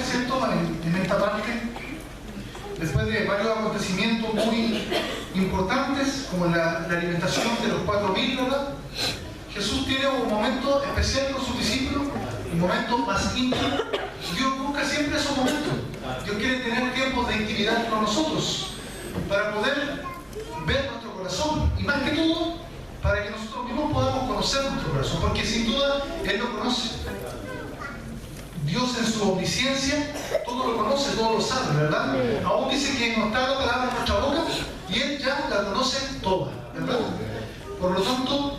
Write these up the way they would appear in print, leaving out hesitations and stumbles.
¿cierto?, en esta parte, después de varios acontecimientos muy importantes, como la alimentación de los 4.000, ¿verdad? Jesús tiene un momento especial con sus discípulos, un momento más íntimo. Dios busca siempre esos momentos. Dios quiere tener tiempos de intimidad con nosotros, para poder ver nuestro corazón, y más que todo, para que nosotros mismos podamos conocer nuestro corazón, porque sin duda Él lo conoce. Dios en su omnisciencia todo lo conoce, todo lo sabe, ¿verdad? Aún dice que no está la palabra en nuestra boca y Él ya la conoce toda, ¿verdad? Por lo tanto,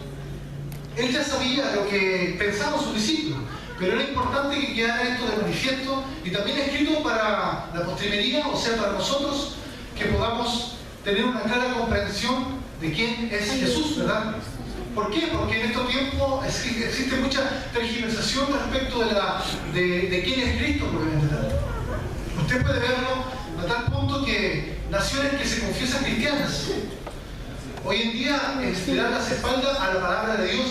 Él ya sabía lo que pensaban sus discípulos, pero era importante que quedara esto de manifiesto y también escrito para la postrimería, o sea, para nosotros, que podamos tener una clara comprensión de quién es Jesús, ¿verdad? ¿Por qué? Porque en estos tiempos existe mucha tergiversación respecto de quién es Cristo, probablemente. Usted puede verlo a tal punto que naciones que se confiesan cristianas hoy en día le dan las espaldas a la palabra de Dios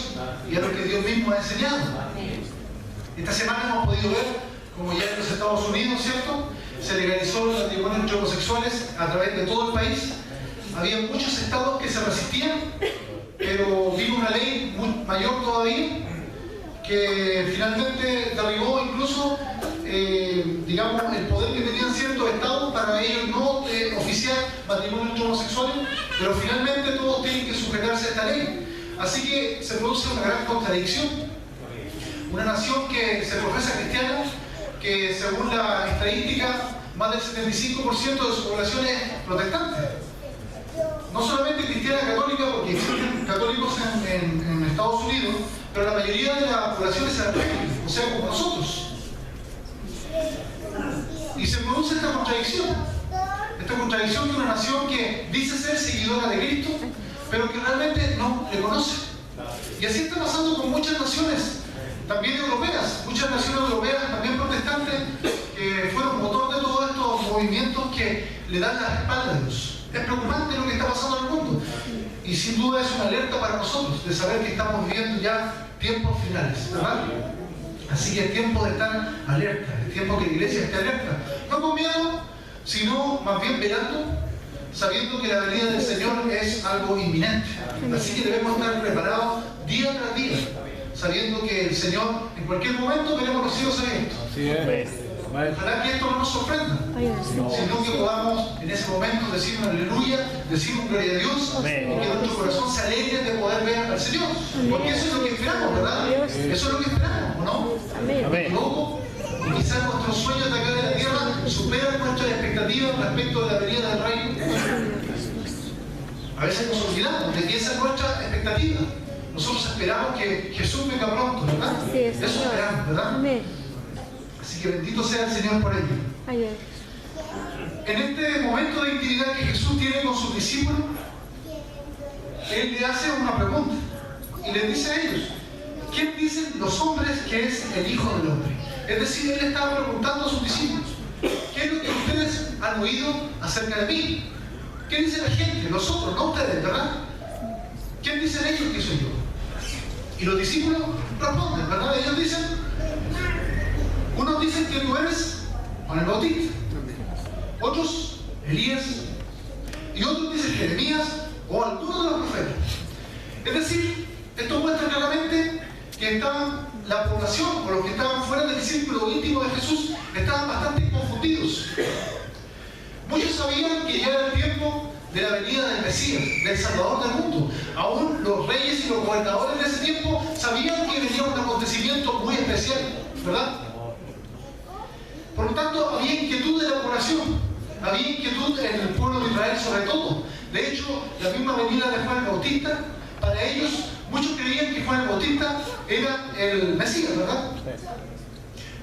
y a lo que Dios mismo ha enseñado. Esta semana hemos podido ver, como ya en los Estados Unidos, ¿cierto?, se legalizó los matrimonios entre homosexuales a través de todo el país. Había muchos estados que se resistían, pero vino una ley mayor todavía que finalmente derribó incluso digamos, el poder que tenían ciertos estados para ellos no oficiar matrimonios entre homosexuales, pero finalmente todos tienen que sujetarse a esta ley. Así que se produce una gran contradicción. Una nación que se profesa cristiana, que según la estadística más del 75% de su población es protestante. No solamente cristiana católica, porque existen católicos en Estados Unidos, pero la mayoría de la población es evangélica, o sea, como nosotros. Y se produce esta contradicción de una nación que dice ser seguidora de Cristo, pero que realmente no le conoce. Y así está pasando con muchas naciones, también europeas, muchas naciones europeas, también protestantes, que fueron motor de todos estos movimientos que le dan la espalda a Dios. Es preocupante lo que está pasando en el mundo y sin duda es una alerta para nosotros de saber que estamos viviendo ya tiempos finales, ¿verdad? Así que es tiempo de estar alerta, es tiempo que la iglesia esté alerta, no con miedo, sino más bien velando, sabiendo que la venida del Señor es algo inminente. Así que debemos estar preparados día tras día, sabiendo que el Señor en cualquier momento veremos los cielos abiertos. Así es. Ojalá que esto no nos sorprenda, sino que podamos en ese momento decir un aleluya, decir un gloria a Dios, y que nuestro corazón se alegre de poder ver al Señor, porque eso es lo que esperamos, ¿verdad? Eso es lo que esperamos, ¿o no? Y luego, quizás nuestros sueños de acá de la tierra superan nuestras expectativas respecto de la venida del reino. A veces nos olvidamos de que esa es nuestra expectativa. Nosotros esperamos que Jesús venga pronto, ¿verdad? Eso esperamos, ¿verdad? Así que bendito sea el Señor por ello. En este momento de intimidad que Jesús tiene con sus discípulos, Él le hace una pregunta y les dice a ellos: ¿quién dicen los hombres que es el Hijo del Hombre? Es decir, Él estaba preguntando a sus discípulos: ¿qué es lo que ustedes han oído acerca de mí? ¿Qué dice la gente? Nosotros, no ustedes, ¿verdad? ¿Quién dicen ellos que soy yo? Y los discípulos responden, ¿verdad? Ellos dicen: unos dicen que tú eres Juan el Bautista, otros Elías, y otros dicen Jeremías o alguno de los profetas. Es decir, esto muestra claramente que la población o los que estaban fuera del círculo íntimo de Jesús estaban bastante confundidos. Muchos sabían que ya era el tiempo de la venida del Mesías, del Salvador del mundo. Aún los reyes y los gobernadores de ese tiempo sabían que venía un acontecimiento muy especial, ¿verdad? Por lo tanto, había inquietud de la población, había inquietud en el pueblo de Israel sobre todo. De hecho, la misma venida de Juan el Bautista, para ellos, muchos creían que Juan el Bautista era el Mesías, ¿verdad?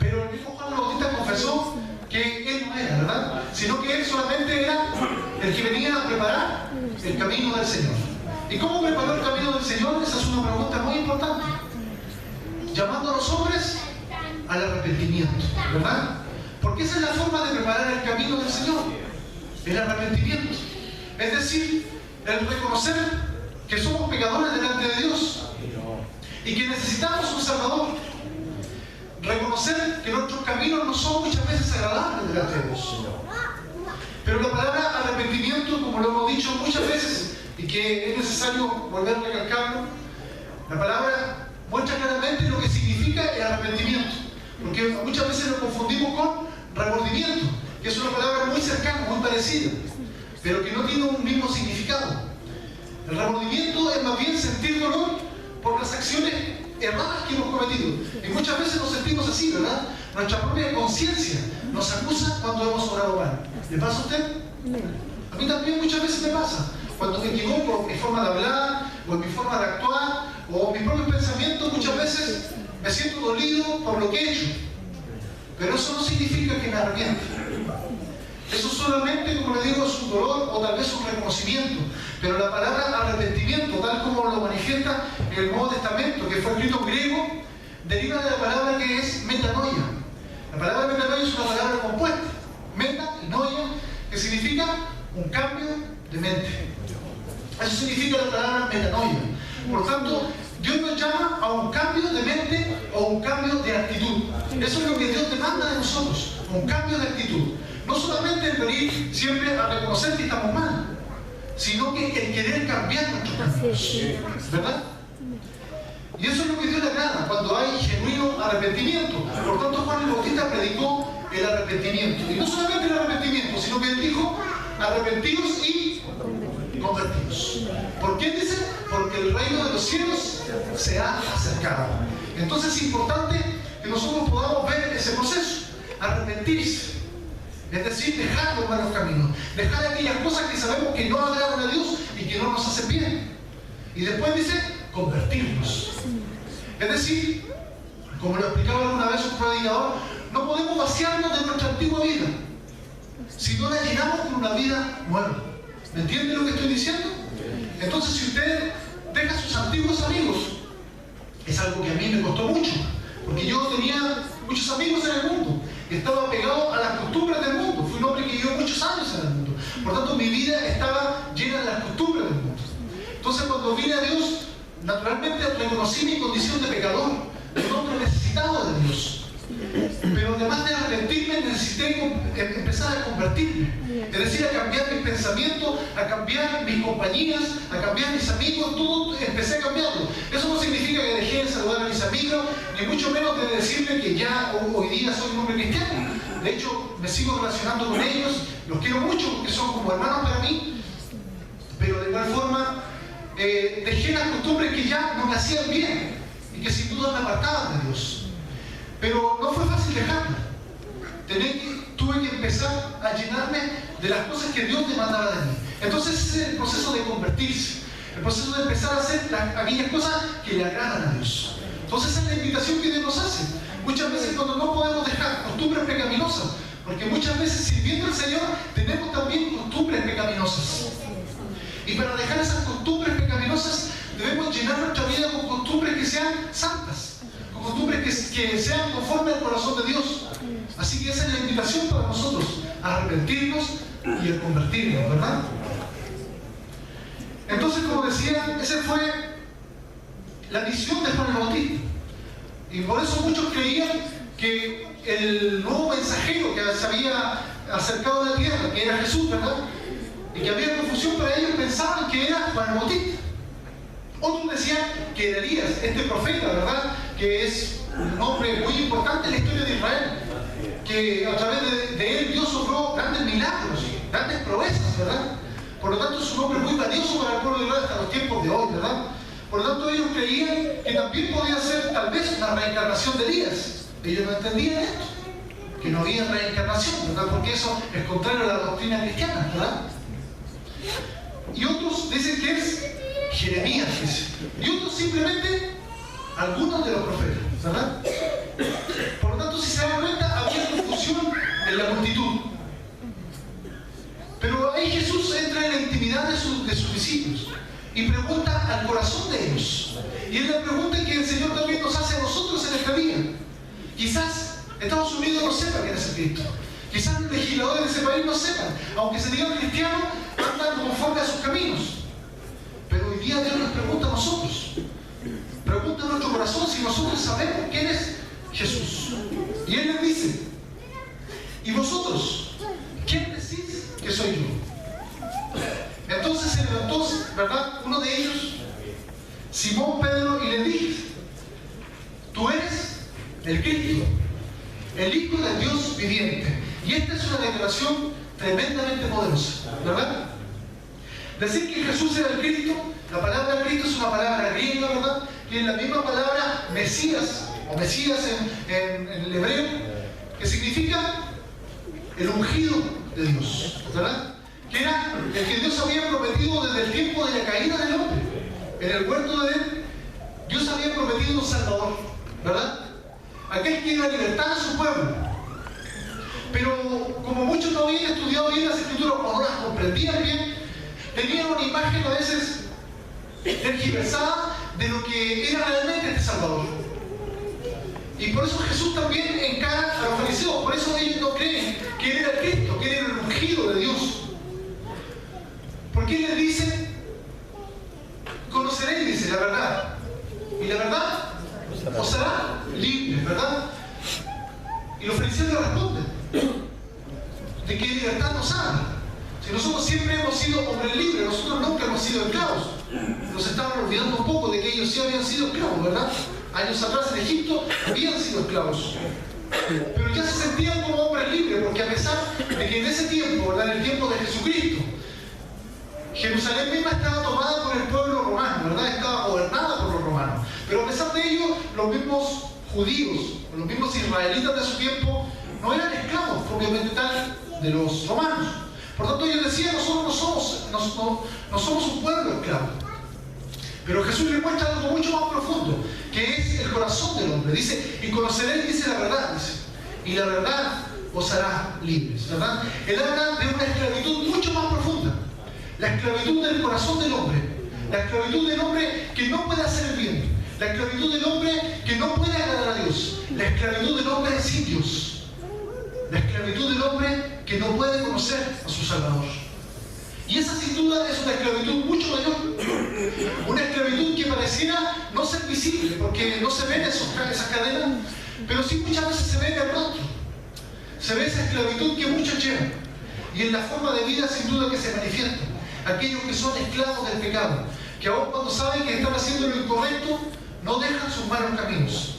Pero el mismo Juan el Bautista confesó que él no era, ¿verdad? Sino que él solamente era el que venía a preparar el camino del Señor. ¿Y cómo preparó el camino del Señor? Esa es una pregunta muy importante. Llamando a los hombres al arrepentimiento, ¿verdad? Porque esa es la forma de preparar el camino del Señor, el arrepentimiento. Es decir, el reconocer que somos pecadores delante de Dios y que necesitamos un Salvador. Reconocer que nuestros caminos no son muchas veces agradables delante de Dios. Pero la palabra arrepentimiento, como lo hemos dicho muchas veces, y que es necesario volver a recalcarlo, la palabra muestra claramente lo que significa el arrepentimiento. Porque muchas veces lo confundimos con remordimiento, que es una palabra muy cercana, muy parecida, pero que no tiene un mismo significado. El remordimiento es más bien sentir dolor por las acciones erradas que hemos cometido. Y muchas veces nos sentimos así, ¿verdad? Nuestra propia conciencia nos acusa cuando hemos obrado mal. ¿Le pasa a usted? A mí también muchas veces me pasa. Cuando me equivoco en mi forma de hablar, o en mi forma de actuar, o en mis propios pensamientos, muchas veces me siento dolido por lo que he hecho. Pero eso no significa que me arrepienta. Eso solamente, como le digo, es un dolor o tal vez un reconocimiento. Pero la palabra arrepentimiento, tal como lo manifiesta en el Nuevo Testamento, que fue escrito en griego, deriva de la palabra que es metanoia. La palabra metanoia es una palabra compuesta. Meta y noia, que significa un cambio de mente. Eso significa la palabra metanoia. Por tanto, Dios nos llama a un cambio de mente o un cambio de actitud. Eso es lo que Dios demanda de nosotros, un cambio de actitud. No solamente el venir siempre a reconocer que estamos mal, sino que el querer cambiar nuestros caminos, ¿verdad? Y eso es lo que Dios le agrada cuando hay genuino arrepentimiento. Por tanto, Juan el Bautista predicó el arrepentimiento. Y no solamente el arrepentimiento, sino que él dijo: arrepentidos y convertidos. ¿Por qué dice? Porque el reino de los cielos se ha acercado. Entonces es importante que nosotros podamos ver ese proceso, arrepentirse. Es decir, dejar los malos caminos, dejar aquellas cosas que sabemos que no agradan a Dios y que no nos hacen bien. Y después dice, convertirnos. Es decir, como lo explicaba alguna vez un predicador, no podemos vaciarnos de nuestra antigua vida, si no la llenamos con una vida nueva. ¿Me entiende lo que estoy diciendo? Entonces, si usted deja a sus antiguos amigos, es algo que a mí me costó mucho, porque yo tenía muchos amigos en el mundo, estaba pegado a las costumbres del mundo, fui un hombre que vivió muchos años en el mundo, por tanto mi vida estaba llena de las costumbres del mundo. Entonces, cuando vine a Dios, naturalmente reconocí mi condición de pecador, de un hombre necesitado de Dios. Pero además de arrepentirme, necesité empezar a convertirme. Es decir, a cambiar mis pensamientos, a cambiar mis compañías, a cambiar mis amigos, todo empecé a cambiarlo. Eso no significa que dejé de saludar a mis amigos, ni mucho menos de decirle que ya hoy día soy un hombre cristiano. De hecho, me sigo relacionando con ellos, los quiero mucho porque son como hermanos para mí. Pero de igual forma, dejé las costumbres que ya no me hacían bien y que sin duda me apartaban de Dios. Pero no fue fácil dejarla. Tuve que empezar a llenarme de las cosas que Dios demandaba de mí. Entonces ese es el proceso de convertirse, el proceso de empezar a hacer aquellas cosas que le agradan a Dios. Entonces esa es la invitación que Dios nos hace. Muchas veces cuando no podemos dejar costumbres pecaminosas, porque muchas veces sirviendo al Señor tenemos también costumbres pecaminosas. Y para dejar esas costumbres pecaminosas debemos llenar nuestra vida con costumbres que sean santas, con costumbres que sean conforme al corazón de Dios. Así que esa es la invitación para nosotros, a arrepentirnos y a convertirnos, ¿verdad? Entonces, como decía, esa fue la misión de Juan el Bautista. Y por eso muchos creían que el nuevo mensajero que se había acercado a la tierra, que era Jesús, ¿verdad? Y que había confusión para ellos, pensaban que era Juan el Bautista. Otros decían que era Elías, este profeta, ¿verdad? Que es un hombre muy importante en la historia de Israel, que a través de él Dios obró grandes milagros, grandes proezas, ¿verdad? Por lo tanto es un hombre muy valioso para el pueblo de Israel hasta los tiempos de hoy, ¿verdad? Por lo tanto ellos creían que también podía ser tal vez una reencarnación de Elías. Ellos no entendían esto, que no había reencarnación, ¿verdad? Porque eso es contrario a la doctrina cristiana, ¿verdad? Y otros dicen que es Jeremías, dice. Y otros simplemente algunos de los profetas, ¿verdad? Por lo tanto, si se dan cuenta, había confusión en la multitud. Pero ahí Jesús entra en la intimidad de sus discípulos y pregunta al corazón de ellos. Y es la pregunta que el Señor también nos hace a nosotros en esta vida. Quizás Estados Unidos no sepa quién es el Cristo. Quizás los legisladores de ese país no sepan. Aunque se digan cristianos, andan conforme a sus caminos. Pero hoy día Dios nos pregunta a nosotros. Pregunta a nuestro corazón si nosotros sabemos quién es Jesús. Y Él les dice, ¿y vosotros? ¿Quién decís que soy yo? Entonces se levantó, ¿verdad?, uno de ellos, Simón Pedro, y le dijo, tú eres el Cristo, el Hijo del Dios viviente. Y esta es una declaración tremendamente poderosa, ¿verdad? Decir que Jesús era el Cristo, la palabra Cristo es una palabra griega, ¿verdad?, que es la misma palabra Mesías, o Mesías en el hebreo, que significa el ungido de Dios, ¿verdad? Que era el que Dios había prometido desde el tiempo de la caída del hombre. En el huerto de Edén, Dios había prometido un Salvador, ¿verdad? Aquel que iba a libertar a su pueblo. Pero como muchos no habían estudiado bien las Escrituras o no las comprendían bien, tenían una imagen a veces tergiversada de lo que era realmente este Salvador. Y por eso Jesús también encara a los fariseos. Por eso ellos no creen que Él era el Cristo, que Él era el ungido de Dios. Porque Él les dice, conoceréis, dice, la verdad. Y la verdad os hará libres, ¿verdad? Y los fariseos le responden, ¿de qué libertad nos habla? Si nosotros siempre hemos sido hombres libres, nosotros nunca hemos sido esclavos. Nos estaban olvidando un poco de que ellos sí habían sido esclavos, ¿verdad? Años atrás en Egipto habían sido esclavos. Pero ya se sentían como hombres libres, porque a pesar de que en ese tiempo, ¿verdad?, en el tiempo de Jesucristo, Jerusalén misma estaba tomada por el pueblo romano, ¿verdad? Estaba gobernada por los romanos. Pero a pesar de ello, los mismos judíos, los mismos israelitas de su tiempo, no eran esclavos propiamente tal de los romanos. Por tanto, ellos decían, nosotros no somos un pueblo esclavo. Pero Jesús le muestra algo mucho más profundo, que es el corazón del hombre. Dice, y conoceréis, dice, la verdad, dice, y la verdad os hará libres, ¿verdad? Él habla de una esclavitud mucho más profunda. La esclavitud del corazón del hombre. La esclavitud del hombre que no puede hacer el bien. La esclavitud del hombre que no puede agradar a Dios. La esclavitud del hombre sin Dios. La esclavitud del hombre que no puede conocer a su Salvador. Y esa sin duda es una esclavitud mucho mayor. Una esclavitud que pareciera no ser visible, porque no se ven esas cadenas, pero sí muchas veces se ve en el rostro. Se ve esa esclavitud que muchos llevan. Y en la forma de vida sin duda que se manifiesta. Aquellos que son esclavos del pecado, que aun cuando saben que están haciendo lo incorrecto, no dejan sus malos caminos.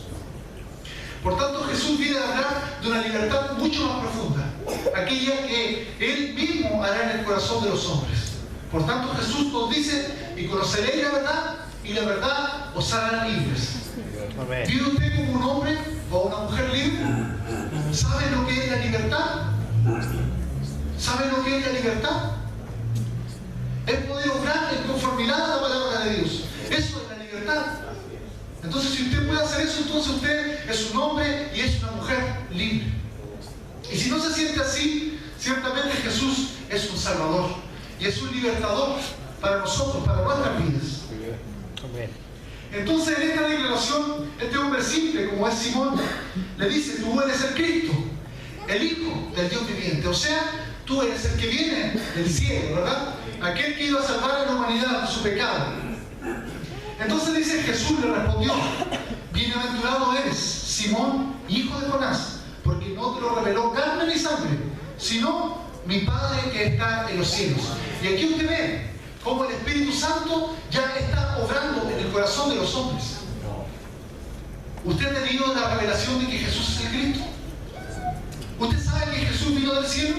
Por tanto, Jesús viene a hablar de una libertad mucho más profunda, aquella que Él mismo hará en el corazón de los hombres. Por tanto, Jesús nos dice, y conoceréis la verdad, y la verdad os hará libres. ¿Vive usted como un hombre o una mujer libre? ¿Sabe lo que es la libertad? ¿Sabe lo que es la libertad? Es poder obrar en conformidad a la palabra de Dios. Eso es la libertad. Entonces, si usted puede hacer eso, entonces usted es un hombre y es una mujer libre. Y si no se siente así, ciertamente Jesús es un Salvador y es un libertador para nosotros, para nuestras vidas. Entonces, en esta declaración, este hombre simple, como es Simón, le dice, tú eres el Cristo, el Hijo del Dios viviente. O sea, tú eres el que viene del cielo, ¿verdad? Aquel que iba a salvar a la humanidad de su pecado. Entonces dice, Jesús le respondió, bienaventurado eres, Simón, hijo de Jonás, porque no te lo reveló carne ni sangre, sino mi Padre que está en los cielos. Y aquí usted ve cómo el Espíritu Santo ya está obrando en el corazón de los hombres. ¿Usted ha tenido la revelación de que Jesús es el Cristo? ¿Usted sabe que Jesús vino del cielo?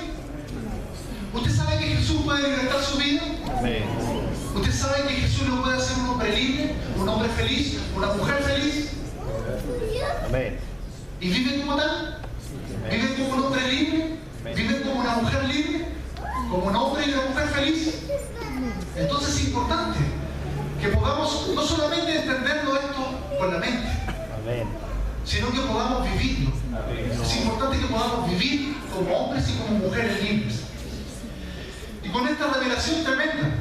¿Usted sabe que Jesús puede libertar su vida? Amén. ¿Usted sabe que Jesús lo puede hacer un hombre libre, un hombre feliz, una mujer feliz? Amén. ¿Y vive como tal? ¿Vive como un hombre libre? ¿Vive como una mujer libre? ¿Como un hombre y una mujer feliz? Entonces es importante que podamos no solamente entenderlo esto con la mente, Amén. sino que podamos vivirlo. Es importante que podamos vivir como hombres y como mujeres libres. Y con esta revelación tremenda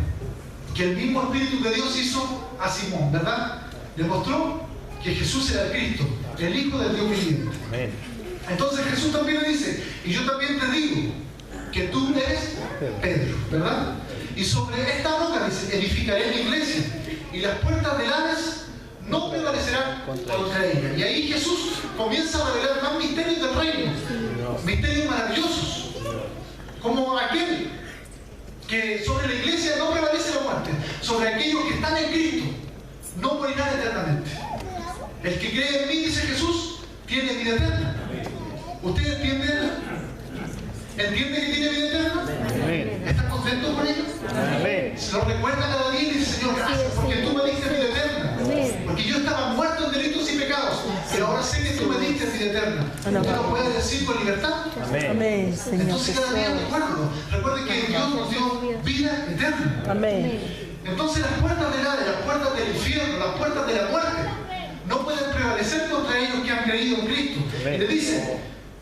que el mismo Espíritu de Dios hizo a Simón, ¿verdad? Demostró que Jesús era el Cristo, el Hijo del Dios viviente. Amén. Entonces Jesús también le dice, y yo también te digo que tú eres Pedro, ¿verdad? Y sobre esta roca, dice, edificaré mi iglesia, y las puertas del Hades no prevalecerán contra ella. Y ahí Jesús comienza a revelar más misterios del reino, misterios maravillosos, como aquel que sobre la iglesia no prevalece la muerte, sobre aquellos que están en Cristo no morirán eternamente. El que cree en mí, dice Jesús, tiene vida eterna. ¿Usted entiende? ¿Entiende que tiene vida eterna? ¿Estás contento con ello? Se lo recuerda cada día y dice, Señor, gracias, porque tú me diste vida eterna. Porque yo estaba muerto en delitos y pecados, pero ahora sé que tú me diste vida eterna. ¿Usted lo puede decir con libertad? Amén, Señor. Entonces cada día recuerde que Dios nos dio vida eterna. Amén. Entonces las puertas del Hades, las puertas del infierno, las puertas de la muerte no pueden prevalecer contra ellos que han creído en Cristo. Y le dice,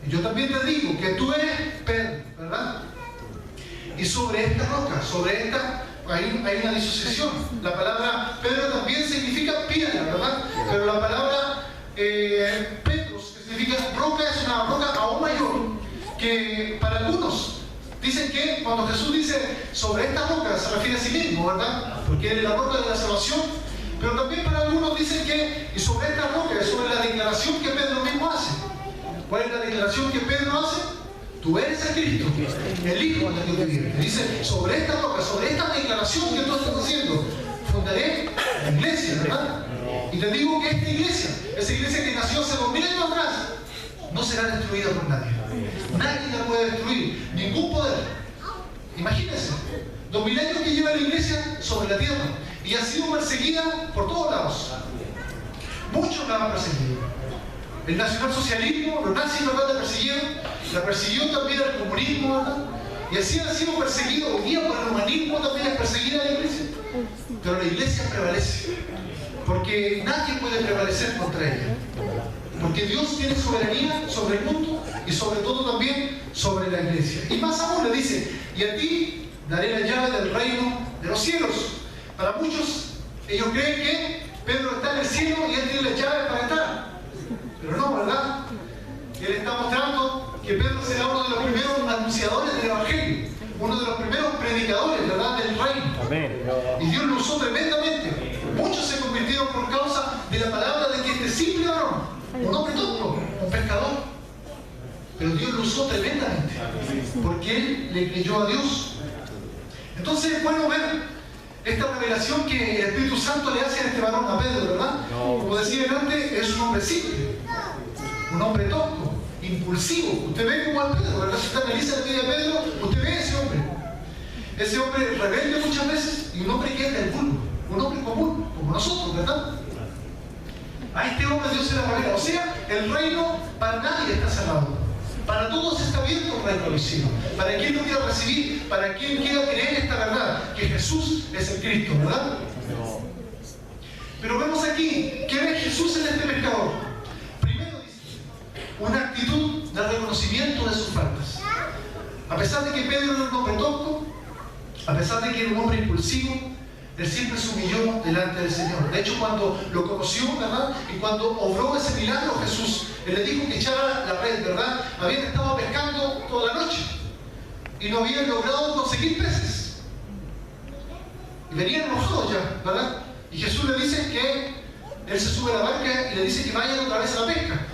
yo también te digo que tú eres Pedro, ¿verdad? Y sobre esta roca, sobre esta, hay una disociación. La palabra Pedro también significa piedra, ¿verdad? Pero la palabra Petros, que significa roca, es una roca aún mayor, que para algunos dicen que cuando Jesús dice sobre esta roca se refiere a sí mismo, ¿verdad? Porque Él es la roca de la salvación. Pero también para algunos dicen que y sobre esta roca es sobre la declaración que Pedro mismo hace. ¿Cuál es la declaración que Pedro hace? Tú eres el Cristo, el Hijo de Dios viviente. Dice, sobre esta roca, sobre esta declaración que tú estás haciendo, fundaré la iglesia, ¿verdad? Y te digo que esta iglesia, esa iglesia que nació hace 2000 años atrás, no será destruida por nadie. Nadie la puede destruir, ningún poder. Imagínense, 2000 años que lleva la iglesia sobre la tierra y ha sido perseguida por todos lados. Muchos la han perseguido. El nacionalsocialismo, los nazis la persiguieron, la persiguió también el comunismo, ¿verdad? Y así han sido perseguidos. Hoy día por el humanismo también es perseguida la iglesia. Pero la iglesia prevalece, porque nadie puede prevalecer contra ella. Porque Dios tiene soberanía sobre el mundo y sobre todo también sobre la iglesia. Y más aún le dice, y a ti daré la llave del reino de los cielos. Para muchos, ellos creen que Pedro está en el cielo y él tiene la llave para entrar. Pero no, ¿verdad? Él está mostrando que Pedro será uno de los primeros anunciadores del Evangelio, uno de los primeros predicadores, ¿verdad?, del reino. Amén. Y Dios lo usó tremendamente. Muchos se convirtieron por causa de la palabra de que este simple varón, un hombre tonto, un pescador, pero Dios lo usó tremendamente, porque él le creyó a Dios. Entonces es bueno ver esta revelación que el Espíritu Santo le hace a este varón, a Pedro, ¿verdad? Como decía antes, es un hombre simple, un hombre tonto, impulsivo. Usted ve como a Pedro, ¿verdad? Si usted analiza la vida de Pedro, usted ve ese hombre rebelde muchas veces y un hombre que es del vulgo, un hombre común, como nosotros, ¿verdad? A este hombre Dios se la revela. O sea, el reino para nadie está cerrado. Para todos está abierto el reino de los cielos. Para quien lo quiera recibir, para quien quiera creer esta verdad, que Jesús es el Cristo, ¿verdad? Pero vemos aquí, ¿qué ve Jesús en este pescador? Primero dice, una actitud de reconocimiento de sus faltas. A pesar de que Pedro era un hombre tonto, a pesar de que era un hombre impulsivo, él siempre se humilló delante del Señor. De hecho, cuando lo conoció, ¿verdad? Y cuando obró ese milagro, Jesús, él le dijo que echara la red, ¿verdad? Habían estado pescando toda la noche y no habían logrado conseguir peces. Y venían enojados ya, ¿verdad? Y Jesús le dice que él se sube a la barca y le dice que vayan otra vez a la pesca.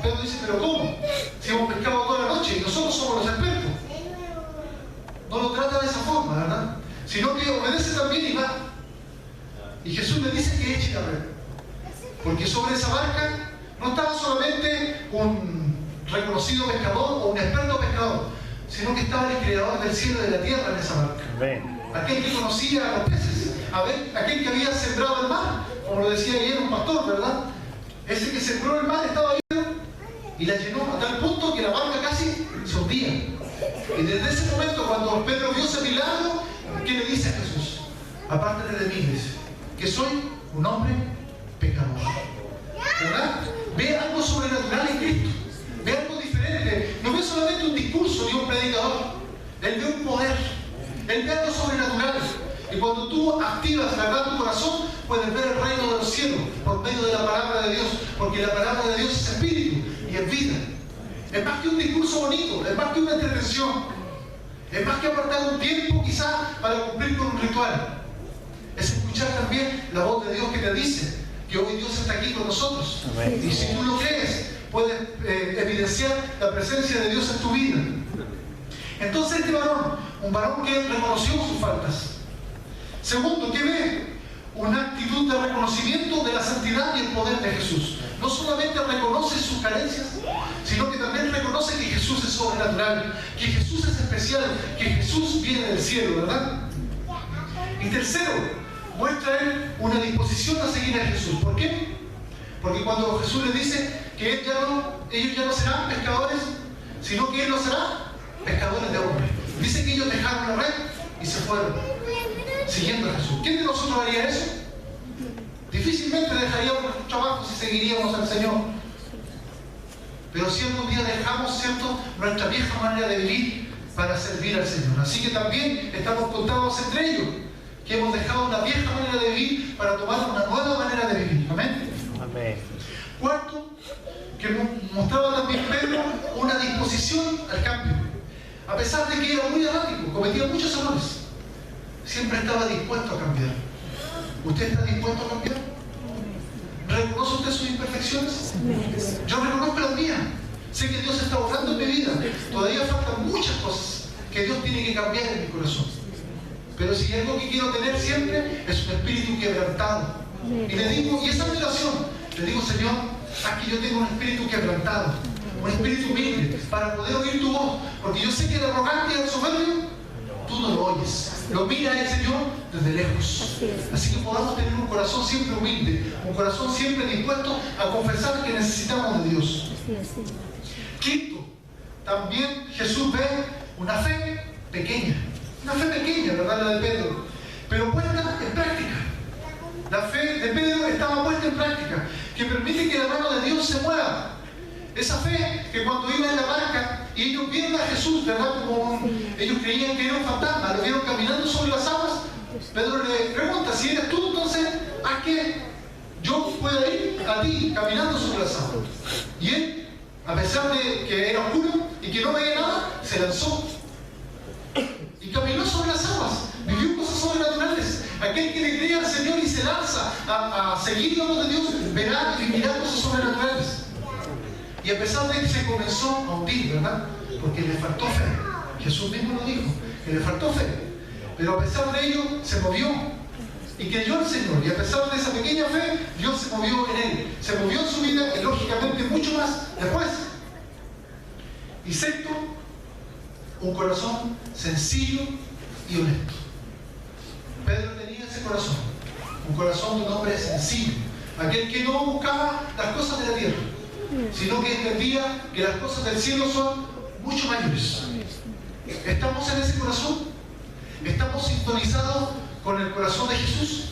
Pedro dice, ¿pero cómo? Si hemos pescado toda la noche y nosotros somos los expertos. No lo trata de esa forma, ¿verdad? Sino que obedece también y va. Y Jesús le dice que eche la red. Porque sobre esa barca no estaba solamente un reconocido pescador o un experto pescador, sino que estaba el creador del cielo y de la tierra en esa barca. Amén. Aquel que conocía a los peces, aquel que había sembrado el mar, como lo decía ayer un pastor, ¿verdad? Ese que sembró el mar estaba ahí y la llenó a tal punto que la barca casi se hundía. Y desde ese momento, cuando Pedro vio ese milagro, ¿qué le dice a Jesús? Apártate de mí, dice, que soy un hombre pecador. ¿Verdad? Ve algo sobrenatural en Cristo. Ve algo diferente. No ve solamente un discurso de un predicador. Él ve un poder. Él ve algo sobrenatural. Y cuando tú activas, ¿verdad?, tu corazón, puedes ver el reino de los cielos por medio de la palabra de Dios. Porque la palabra de Dios es espíritu y es vida. Es más que un discurso bonito, es más que una entretención. Es más que apartar un tiempo quizás para cumplir con un ritual. Es escuchar también la voz de Dios que te dice que que hoy Dios está aquí con nosotros. Amén. Y si tú lo crees, puedes evidenciar la presencia de Dios en tu vida. Entonces este varón, un varón que reconoció sus faltas. Segundo, ¿qué ve? Una actitud de reconocimiento de la santidad y el poder de Jesús. No solamente reconoce sus carencias, sino que también reconoce que Jesús es sobrenatural, que Jesús es especial, que Jesús viene del cielo, ¿verdad? Y tercero, muestra él una disposición a seguir a Jesús. ¿Por qué? Porque cuando Jesús les dice que ellos ya no serán pescadores, sino que Él los hará pescadores de hombres. Dice que ellos dejaron la red y se fueron, siguiendo a Jesús. ¿Quién de nosotros haría eso? Difícilmente dejaríamos nuestros trabajos y seguiríamos al Señor. Pero si algún día dejamos, ¿cierto?, nuestra vieja manera de vivir para servir al Señor. Así que también estamos contados entre ellos, que hemos dejado una vieja manera de vivir para tomar una nueva manera de vivir. Amén. Amén. Cuarto, que mostraba también Pedro una disposición al cambio. A pesar de que era muy errático, cometía muchos errores, siempre estaba dispuesto a cambiar. ¿Usted está dispuesto a cambiar? ¿Reconoce usted sus imperfecciones? Yo reconozco las mías. Sé que Dios está obrando en mi vida. Todavía faltan muchas cosas que Dios tiene que cambiar en mi corazón. Pero si hay algo que quiero tener siempre, es un espíritu quebrantado. Y le digo, y esa oración, le digo, Señor, haz que yo tenga un espíritu quebrantado, un espíritu humilde, para poder oír tu voz. Porque yo sé que el arrogante y el soberbio, tú no lo oyes. Lo mira el Señor desde lejos. Así que podamos tener un corazón siempre humilde, un corazón siempre dispuesto a confesar que necesitamos de Dios. Quinto, también Jesús ve una fe pequeña. Una fe pequeña, ¿verdad? La de Pedro. Pero puesta en práctica. La fe de Pedro estaba puesta en práctica, que permite que la mano de Dios se mueva. Esa fe que cuando iba en la barca y ellos vieron a Jesús, ¿verdad? Ellos creían que era un fantasma, lo vieron caminando sobre las aguas. Pedro le pregunta, si eres tú, entonces haz que yo pueda ir a ti caminando sobre las aguas. Y él, a pesar de que era oscuro y que no veía nada, se lanzó y caminó sobre las aguas. Vivió cosas sobrenaturales. Aquel que le cree al Señor y se lanza a seguir la voz de Dios, verá y vivirá cosas sobrenaturales. Y a pesar de que se comenzó a hundir, ¿verdad? Porque le faltó fe. Jesús mismo lo dijo, que le faltó fe. Pero a pesar de ello, se movió y creyó al Señor. Y a pesar de esa pequeña fe, Dios se movió en él. Se movió en su vida y lógicamente mucho más después. Y sexto, un corazón sencillo y honesto. Pedro tenía ese corazón. Un corazón de un hombre sencillo. Aquel que no buscaba las cosas de la tierra, sino que entendía que las cosas del cielo son mucho mayores. ¿Estamos en ese corazón? ¿Estamos sintonizados con el corazón de Jesús?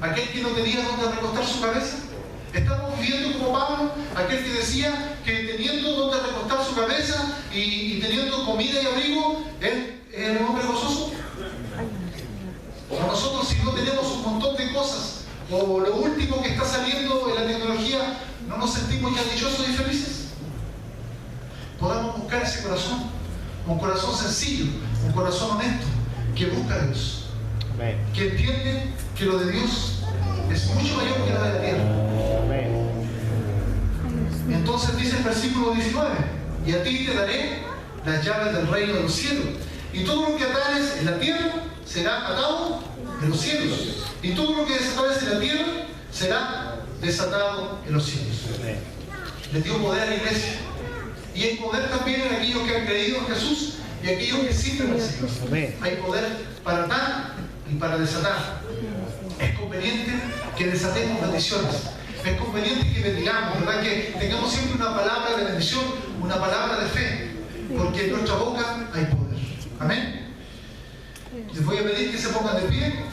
Aquel que no tenía donde recostar su cabeza. ¿Estamos viviendo como Pablo? Aquel que decía que teniendo donde recostar su cabeza y teniendo comida y abrigo, él era un hombre gozoso. O nosotros, si no tenemos un montón de cosas, o lo último que está saliendo en la tecnología, ¿no nos sentimos ya dichosos y felices? Podamos buscar ese corazón, un corazón sencillo, un corazón honesto, que busca a Dios. Amén. Que entiende que lo de Dios es mucho mayor que lo de la tierra. Amén. Entonces dice el versículo 19, y a ti te daré las llaves del reino de los cielos, y todo lo que atares en la tierra será atado en los cielos, y todo lo que desatares en la tierra será desatado en los cielos. Amén. Le dio poder a la iglesia, y hay poder también en aquellos que han creído en Jesús y aquellos que sirven al Señor. Amén. Hay poder para atar y para desatar. Es conveniente que desatemos bendiciones. Es conveniente que bendigamos, ¿verdad? Que tengamos siempre una palabra de bendición, una palabra de fe, porque en nuestra boca hay poder. Amén. Les voy a pedir que se pongan de pie.